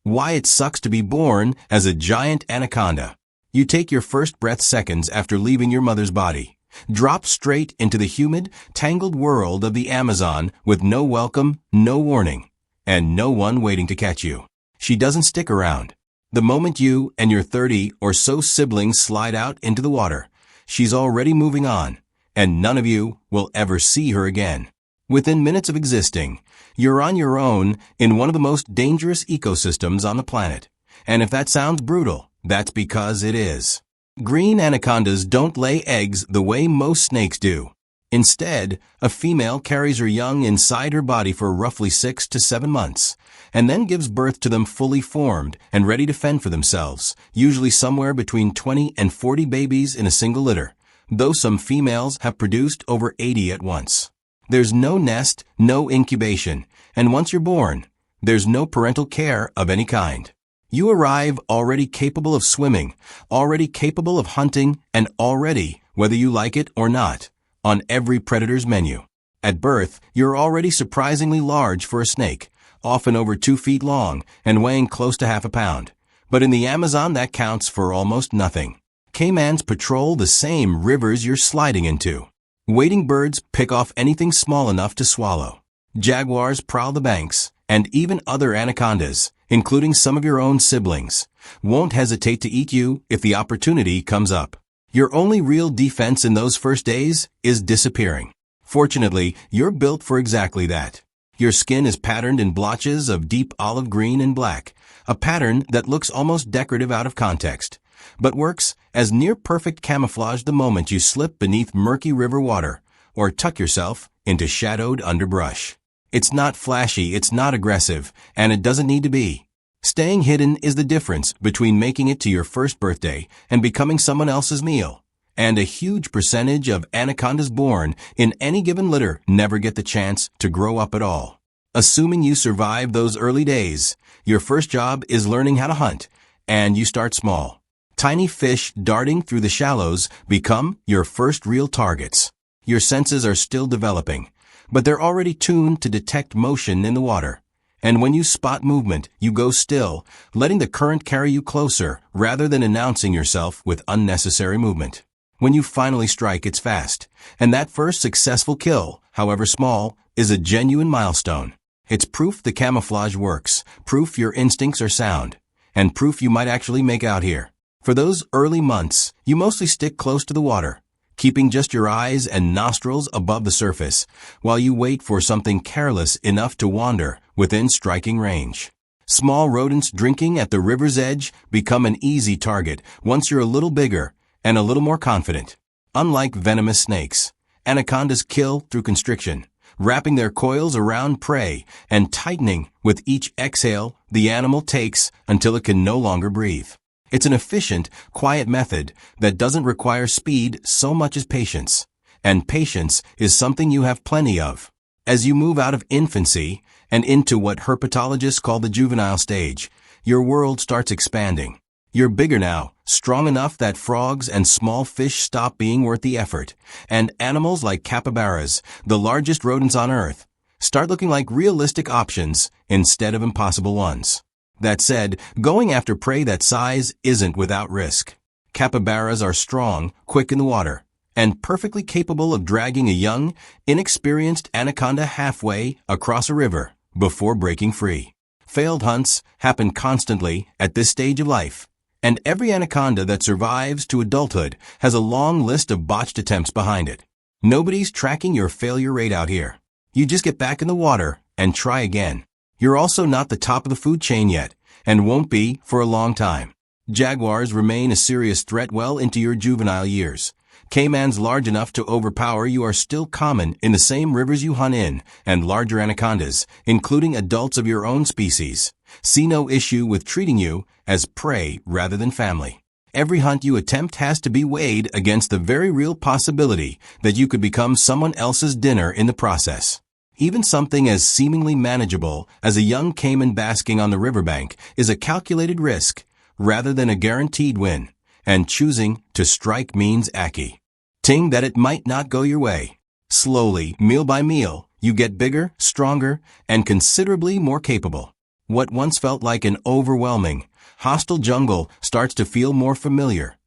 Why it sucks to be born as a giant anaconda. You take your first breath seconds after leaving your mother's body. Drop straight into the humid, tangled world of the Amazon with no welcome, no warning, and no one waiting to catch you. She doesn't stick around. The moment you and your 30 or so siblings slide out into the water, she's already moving on, and none of you will ever see her again. Within minutes of existing, you're on your own in one of the most dangerous ecosystems on the planet. And if that sounds brutal, that's because it is. Green anacondas don't lay eggs the way most snakes do. Instead, a female carries her young inside her body for roughly 6 to 7 months, and then gives birth to them fully formed and ready to fend for themselves, usually somewhere between 20 and 40 babies in a single litter, though some females have produced over 80 at once. There's no nest, no incubation, and once you're born, there's no parental care of any kind. You arrive already capable of swimming, already capable of hunting, and already, whether you like it or not, on every predator's menu. At birth, you're already surprisingly large for a snake, often over 2 feet long and weighing close to half a pound. But in the Amazon, that counts for almost nothing. Caimans patrol the same rivers you're sliding into. Wading birds pick off anything small enough to swallow. Jaguars prowl the banks, and even other anacondas, including some of your own siblings, won't hesitate to eat you if the opportunity comes up. Your only real defense in those first days is disappearing. Fortunately, you're built for exactly that. Your skin is patterned in blotches of deep olive green and black, a pattern that looks almost decorative out of context, but works as near-perfect camouflage the moment you slip beneath murky river water or tuck yourself into shadowed underbrush. It's not flashy, it's not aggressive, and it doesn't need to be. Staying hidden is the difference between making it to your first birthday and becoming someone else's meal. And a huge percentage of anacondas born in any given litter never get the chance to grow up at all. Assuming you survive those early days, your first job is learning how to hunt, and you start small. Tiny fish darting through the shallows become your first real targets. Your senses are still developing, but they're already tuned to detect motion in the water. And when you spot movement, you go still, letting the current carry you closer rather than announcing yourself with unnecessary movement. When you finally strike, it's fast, and that first successful kill, however small, is a genuine milestone. It's proof the camouflage works, proof your instincts are sound, and proof you might actually make out here. For those early months, you mostly stick close to the water, keeping just your eyes and nostrils above the surface, while you wait for something careless enough to wander within striking range. Small rodents drinking at the river's edge become an easy target once you're a little bigger and a little more confident. Unlike venomous snakes, anacondas kill through constriction, wrapping their coils around prey and tightening with each exhale the animal takes until it can no longer breathe. It's an efficient, quiet method that doesn't require speed so much as patience. And patience is something you have plenty of. As you move out of infancy and into what herpetologists call the juvenile stage, your world starts expanding. You're bigger now, strong enough that frogs and small fish stop being worth the effort, and animals like capybaras, the largest rodents on Earth, start looking like realistic options instead of impossible ones. That said, going after prey that size isn't without risk. Capybaras are strong, quick in the water, and perfectly capable of dragging a young, inexperienced anaconda halfway across a river before breaking free. Failed hunts happen constantly at this stage of life, and every anaconda that survives to adulthood has a long list of botched attempts behind it. Nobody's tracking your failure rate out here. You just get back in the water and try again. You're also not the top of the food chain yet, and won't be for a long time. Jaguars remain a serious threat well into your juvenile years. Caimans large enough to overpower you are still common in the same rivers you hunt in, and larger anacondas, including adults of your own species, see no issue with treating you as prey rather than family. Every hunt you attempt has to be weighed against the very real possibility that you could become someone else's dinner in the process. Even something as seemingly manageable as a young caiman basking on the riverbank is a calculated risk rather than a guaranteed win, and choosing to strike means acky. Ting that it might not go your way. Slowly, meal by meal, you get bigger, stronger, and considerably more capable. What once felt like an overwhelming, hostile jungle starts to feel more familiar,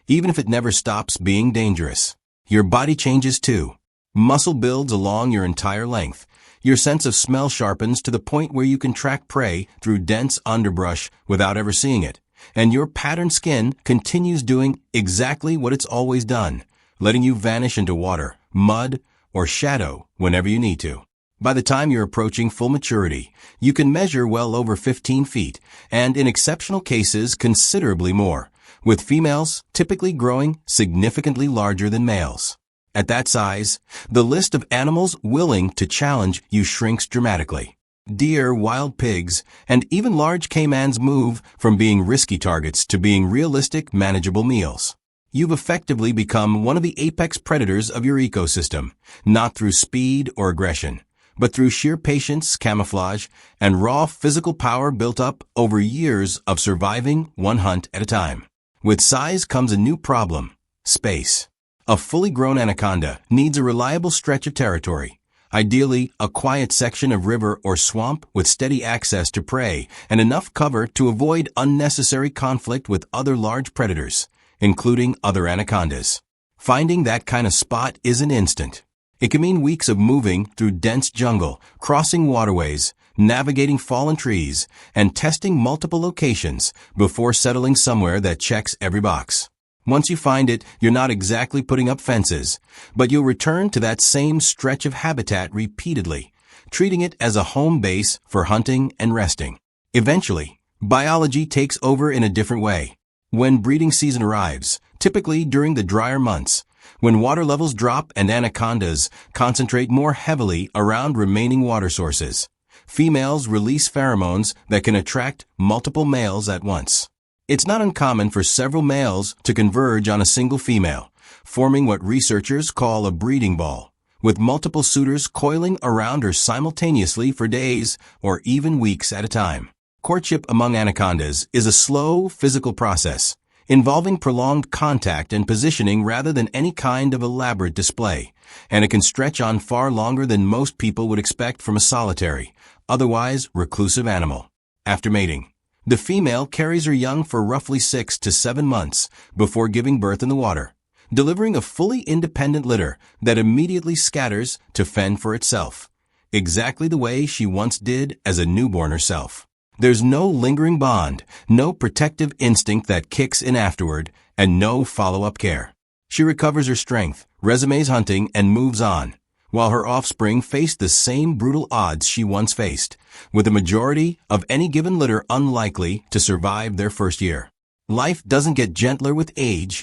even if it never stops being dangerous. Your body changes too. Muscle builds along your entire length. Your sense of smell sharpens to the point where you can track prey through dense underbrush without ever seeing it. And your patterned skin continues doing exactly what it's always done, letting you vanish into water, mud, or shadow whenever you need to. By the time you're approaching full maturity, you can measure well over 15 feet, and in exceptional cases, considerably more, with females typically growing significantly larger than males. At that size, the list of animals willing to challenge you shrinks dramatically. Deer, wild pigs, and even large caimans move from being risky targets to being realistic, manageable meals. You've effectively become one of the apex predators of your ecosystem, not through speed or aggression, but through sheer patience, camouflage, and raw physical power built up over years of surviving one hunt at a time. With size comes a new problem: space. A fully grown anaconda needs a reliable stretch of territory, ideally a quiet section of river or swamp with steady access to prey and enough cover to avoid unnecessary conflict with other large predators, including other anacondas. Finding that kind of spot isn't instant. It can mean weeks of moving through dense jungle, crossing waterways, navigating fallen trees, and testing multiple locations before settling somewhere that checks every box. Once you find it, you're not exactly putting up fences, but you'll return to that same stretch of habitat repeatedly, treating it as a home base for hunting and resting. Eventually, biology takes over in a different way. When breeding season arrives, typically during the drier months, when water levels drop and anacondas concentrate more heavily around remaining water sources, females release pheromones that can attract multiple males at once. It's not uncommon for several males to converge on a single female, forming what researchers call a breeding ball, with multiple suitors coiling around her simultaneously for days or even weeks at a time. Courtship among anacondas is a slow, physical process, involving prolonged contact and positioning rather than any kind of elaborate display, and it can stretch on far longer than most people would expect from a solitary, otherwise reclusive animal. After mating, the female carries her young for roughly 6 to 7 months before giving birth in the water, delivering a fully independent litter that immediately scatters to fend for itself, exactly the way she once did as a newborn herself. There's no lingering bond, no protective instinct that kicks in afterward, and no follow-up care. She recovers her strength, resumes hunting, and moves on, while her offspring face the same brutal odds she once faced, with the majority of any given litter unlikely to survive their first year. Life doesn't get gentler with age,